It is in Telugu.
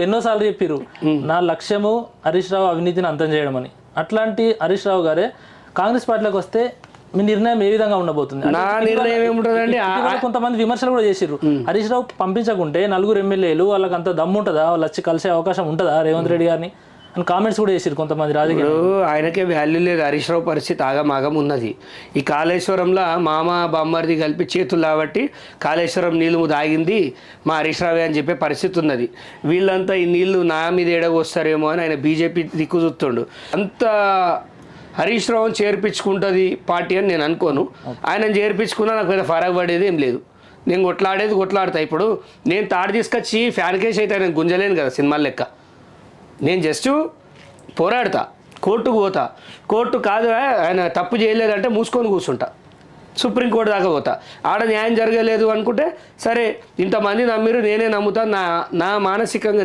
ఎన్నోసార్లు చెప్పారు నా లక్ష్యము హరీష్ రావు అవినీతిని అంతం చేయడం అని. అట్లాంటి హరీష్ రావు గారే కాంగ్రెస్ పార్టీలోకి వస్తే మీ నిర్ణయం ఏ విధంగా ఉండబోతుంది? నా నిర్ణయం ఏముంటుందండి, కొంతమంది విమర్శలు కూడా చేసిర్రు, హరీష్ రావు పంపించకుంటే 4 ఎమ్మెల్యేలు వాళ్ళకి అంత దమ్ము ఉంటుందా, వాళ్ళు వచ్చి కలిసే అవకాశం ఉంటుందా రేవంత్ రెడ్డి గారిని అని కామెంట్స్ కూడా చేసిరు కొంతమంది రాజకీయ. ఆయనకే వాల్యూ లేదు. హరీష్ రావు పరిస్థితి ఆగమాగం ఉన్నది. ఈ కాళేశ్వరంలో మామ బామ్మర్ది కలిపి చేతులు కాబట్టి కాళేశ్వరం నీళ్ళు తాగింది మా హరీష్ రావే అని చెప్పే పరిస్థితి ఉన్నది. వీళ్ళంతా ఈ నీళ్లు నా మీద ఏడవస్తారేమో అని ఆయన బీజేపీ దిక్కు చూస్తుండు. అంత హరీష్ రావుని చేర్పించుకుంటుంది పార్టీ అని నేను అనుకోను. ఆయనను చేర్పించుకున్నా నాకు పెద్ద ఫరక్ పడేది ఏం లేదు. నేను కొట్లాడతా. ఇప్పుడు నేను తాడు తీసుకొచ్చి ఫ్యాన్ కేసు అయితే ఆయన గుంజలేను కదా సినిమాల లెక్క. నేను జస్ట్ పోరాడతా, కోర్టుకు పోతా. కోర్టు కాదు ఆయన తప్పు చేయలేదంటే మూసుకొని కూర్చుంటా, సుప్రీంకోర్టు దాకా పోతా. ఆడ న్యాయం జరగలేదు అనుకుంటే సరే ఇంతమంది నమ్మిరు నేనే నమ్ముతాను, నా మానసికంగా